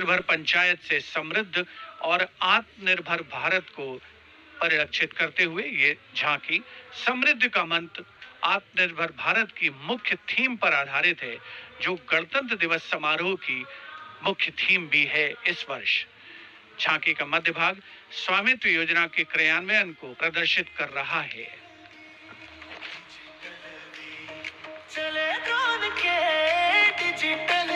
निर्भर पंचायत से समृद्ध और आत्मनिर्भर भारत को परिलक्षित करते हुए ये झांकी समृद्धि का मंत्र आत्मनिर्भर भारत की मुख्य थीम पर आधारित है, जो गणतंत्र दिवस समारोह की मुख्य थीम भी है इस वर्ष। झांकी का मध्य भाग स्वामित्व योजना के क्रियान्वयन को प्रदर्शित कर रहा है। चले ड्रोन के डिजिटल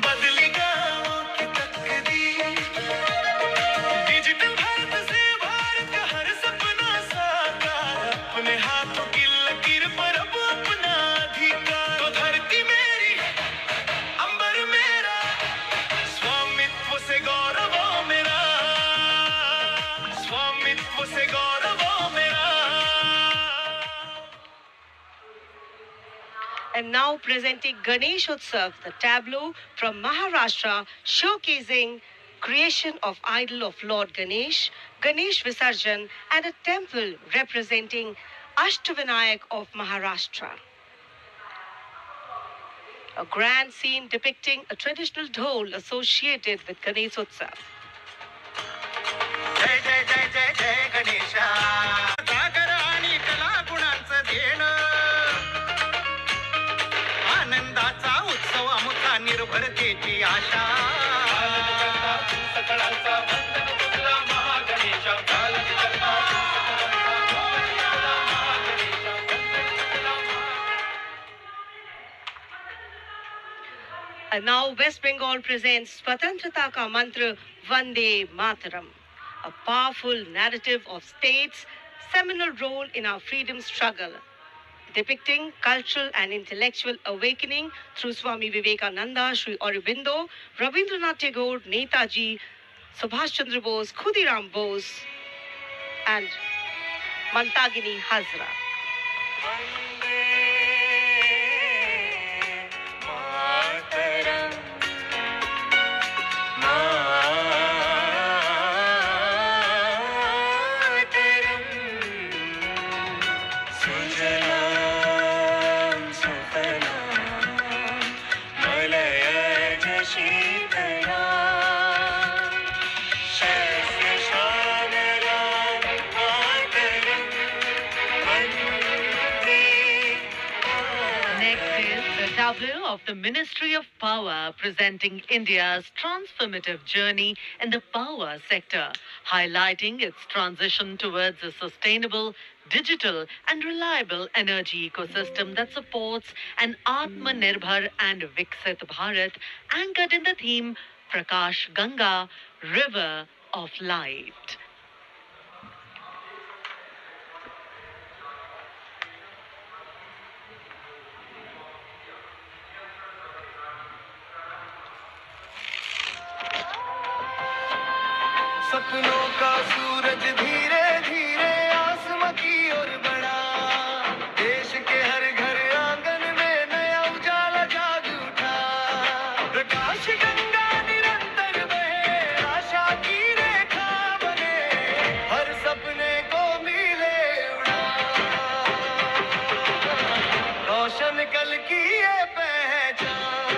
बदली गांवों की तकदीर, डिजिटल भारत से भारत का हर सपना साकार, अपने हाथों की लकीर पर अब अपना अधिकार। तो धरती मेरी, अंबर मेरा, स्वामित्व से गौरव मेरा, स्वामित्व से गौरव मेरा। And now presenting Ganesh Utsav, the tableau from Maharashtra showcasing creation of idol of Lord Ganesh, Ganesh Visarjan, and a temple representing Ashtavinayak of Maharashtra. A grand scene depicting a traditional dhol associated with Ganesh Utsav. जय जय जय जय जय गणेशा, सागर आणि कला गुणांचं देण, आनंदाचा उत्सव अमुका निर्भरतेची आशा। सकळांचा वंदन तुला महागणेशा, And now West Bengal presents Swatantrata Ka Mantra Vande Mataram, a powerful narrative of state's seminal role in our freedom struggle, depicting cultural and intellectual awakening through Swami Vivekananda, Sri Aurobindo, Rabindranath Tagore, Netaji, Subhash Chandra Bose, Khudiram Bose, and Mantagini Hazra. Tableau of the Ministry of Power presenting India's transformative journey in the power sector, highlighting its transition towards a sustainable, digital and reliable energy ecosystem that supports an Atmanirbhar and Viksit Bharat anchored in the theme Prakash Ganga, River of Light. सपनों का सूरज धीरे धीरे आसमां की ओर बढ़ा, देश के हर घर आंगन में नया उजाला जाग उठा। प्रकाश गंगा निरंतर बहे, आशा की रेखा बने, हर सपने को मिले उड़ान। रोशन कल की ये पहचान,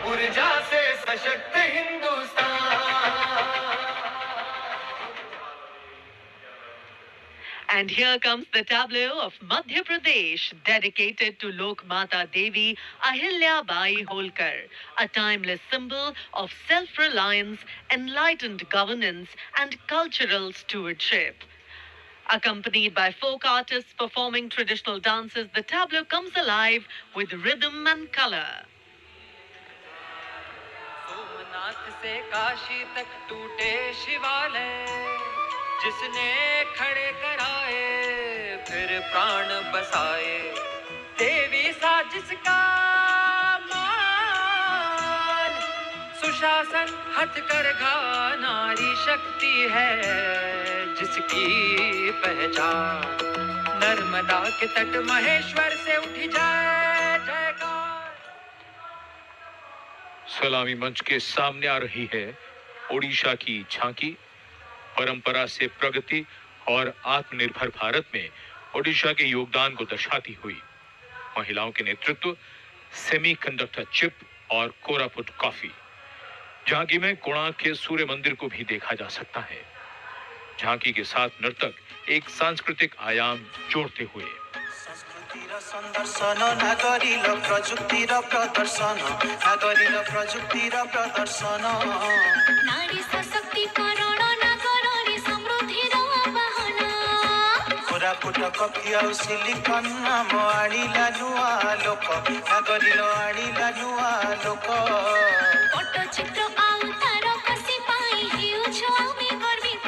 ऊर्जा से सशक्त Hindustan. And here comes the tableau of Madhya Pradesh, dedicated to Lok Mata Devi Ahilya Bai Holkar, a timeless symbol of self-reliance, enlightened governance and cultural stewardship. Accompanied by folk artists performing traditional dances, the tableau comes alive with rhythm and color. Somnath से काशी तक टूटे शिवालय, जिसने खड़े कराए फिर प्राण बसाए, देवी सा जिसका मान, सुशासन हथकरघा नारी शक्ति है जिसकी पहचान। नर्मदा के तट महेश्वर से उठी जाए जयकार। सलामी मंच के सामने आ रही है ओडिशा की झांकी। परंपरा से प्रगति और आत्मनिर्भर भारत में ओडिशा के योगदान को दर्शाती हुई महिलाओं के नेतृत्व, सेमीकंडक्टर चिप और कोरापुट कॉफी। झांकी में कोणार्क के सूर्य मंदिर को भी देखा जा सकता है। झांकी के साथ नर्तक एक सांस्कृतिक आयाम जोड़ते हुए संदर्शन नागरिक प्रजुक्तिर प्रदर्शन नागरिक प्रजुक्तिर प्रदर्शन नारी सशक्तिकरण नागरी समृद्धिर वाहन कोरापुट कफी आउ सिलिकन नाम आनिला नुआ लोक नागरिक आनिला नुआ लोक पट्टचित्र आउ तार कसी पाई हेउछ आमे गर्वित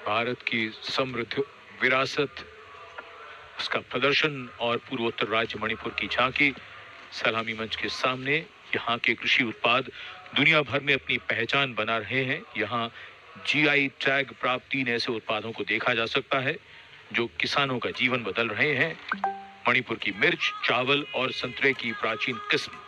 भारत की समृद्ध विरासत, उसका प्रदर्शन और पूर्वोत्तर राज्य मणिपुर की झांकी। सलामी मंच के सामने यहाँ के कृषि उत्पाद दुनिया भर में अपनी पहचान बना रहे हैं। यहाँ जीआई टैग प्राप्त 3 ऐसे उत्पादों को देखा जा सकता है जो किसानों का जीवन बदल रहे हैं। मणिपुर की मिर्च, चावल और संतरे की प्राचीन किस्म।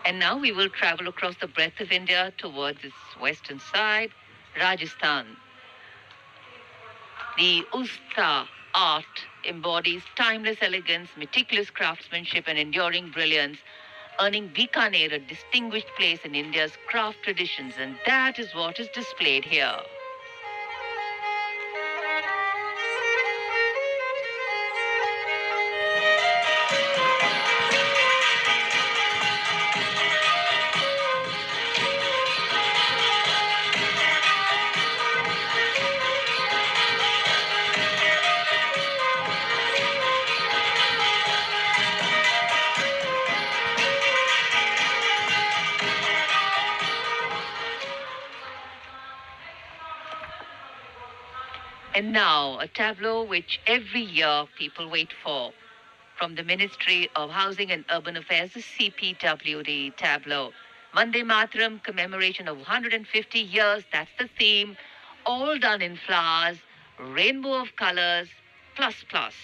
And now we will travel across the breadth of India towards its western side, Rajasthan. The Usta art embodies timeless elegance, meticulous craftsmanship and enduring brilliance, earning Bikaner a distinguished place in India's craft traditions, and that is what is displayed here. And now, a tableau which every year people wait for. From the Ministry of Housing and Urban Affairs, the CPWD tableau. Vande Mataram commemoration of 150 years, that's the theme. All done in flowers, rainbow of colors, plus plus.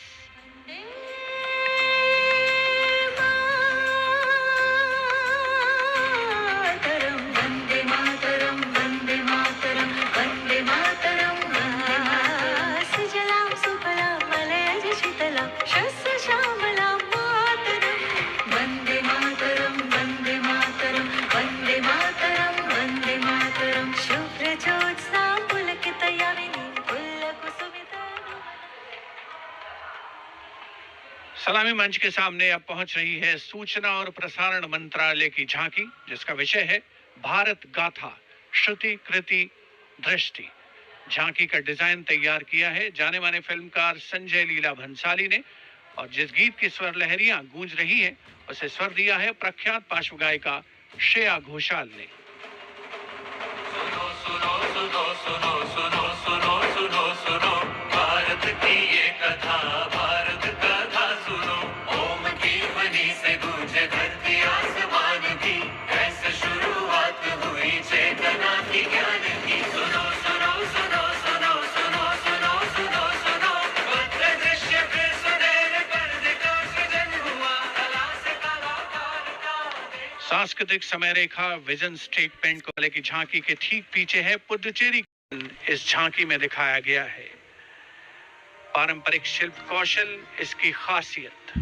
सलामी मंच के सामने अब पहुंच रही है सूचना और प्रसारण मंत्रालय की झांकी, जिसका विषय है भारत गाथा श्रुति कृति दृष्टि। झांकी का डिजाइन तैयार किया है जाने माने फिल्मकार संजय लीला भंसाली ने, और जिस गीत की स्वर लहरियां गूंज रही है उसे स्वर दिया है प्रख्यात पार्श्व गायिका श्रेया घोषाल ने। सुनो सुनो सुनो सुनो सुनो सुनो सुनो सुनो भारत की ये कथा, भारत कथा सुनो। ओम की ध्वनि से गूंजे धरती आसमान भी, ऐसे शुरुआत हुई चेतना की ज्ञान की। सुनो सुनो सुनो सुनो सुनो सुनो सुनो सुनो भद्र दृश्य फिर सुनहरे पर्दे का सृजन हुआ, कला से कलाकार का। सांस्कृतिक समय रेखा विजन स्टेटमेंट वाले की झांकी के ठीक पीछे है पुडुचेरी। इस झांकी में दिखाया गया है पारंपरिक शिल्प कौशल, इसकी खासियत।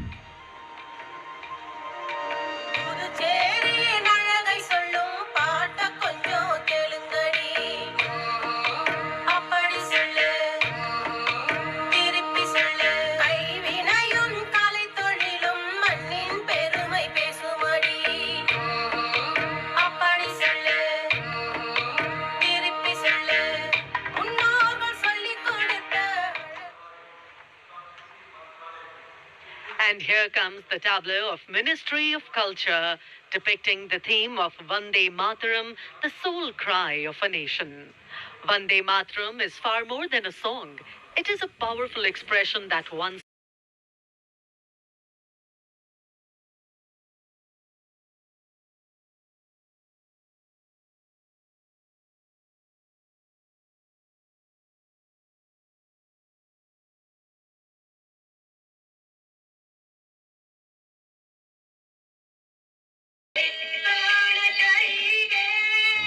And here comes the tableau of Ministry of Culture depicting the theme of Vande Mataram, the soul cry of a nation. Vande Mataram is far more than a song. It is a powerful expression that once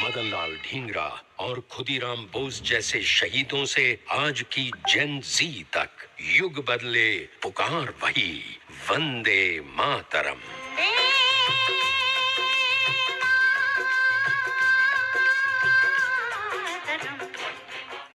Madanlal Dhingra और खुदीराम बोस जैसे शहीदों से आज की जेन जी तक युग बदले, पुकार वही, वंदे मातरम।